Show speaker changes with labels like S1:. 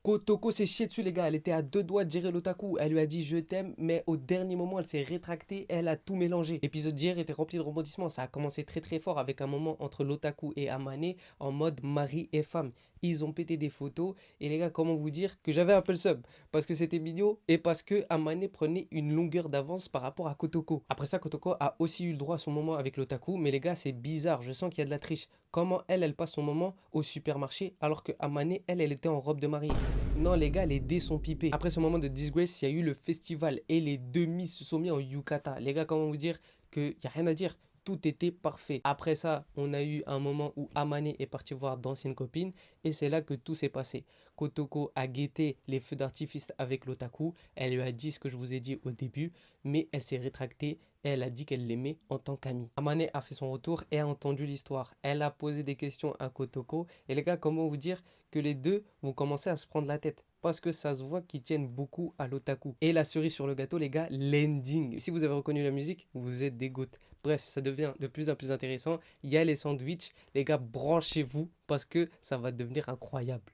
S1: Kotoko s'est chiée dessus, les gars. Elle était à deux doigts de gérer l'otaku. Elle lui a dit je t'aime, mais au dernier moment, elle s'est rétractée. Elle a tout mélangé. L'épisode d'hier était rempli de rebondissements. Ça a commencé très très fort avec un moment entre l'otaku et Amane en mode mari et femme. Ils ont pété des photos. Et les gars, comment vous dire que j'avais un peu le sub parce que c'était mignon et parce que Amane prenait une longueur d'avance par rapport à Kotoko. Après ça, Kotoko a aussi eu le droit à son moment avec l'otaku. Mais les gars, c'est bizarre. Je sens qu'il y a de la triche. Comment elle passe son moment au supermarché alors que Amane, elle était en robe de mariée. Non les gars, les dés sont pipés. Après ce moment de disgrace, il y a eu le festival et les deux Miss se sont mis en yukata. Les gars, comment vous dire qu'il n'y a rien à dire. Tout était parfait. Après ça, on a eu un moment où Amane est parti voir d'anciennes copines et c'est là que tout s'est passé. Kotoko a guetté les feux d'artifice avec l'otaku. Elle lui a dit ce que je vous ai dit au début, mais elle s'est rétractée et elle a dit qu'elle l'aimait en tant qu'amie. Amane a fait son retour et a entendu l'histoire. Elle a posé des questions à Kotoko. Et les gars, comment vous dire que les deux vont commencer à se prendre la tête parce que ça se voit qu'ils tiennent beaucoup à l'otaku. Et la cerise sur le gâteau, les gars, l'ending. Si vous avez reconnu la musique, vous êtes des gouttes. Bref, ça devient de plus en plus intéressant. Il y a les sandwichs. Les gars, branchez-vous parce que ça va devenir incroyable.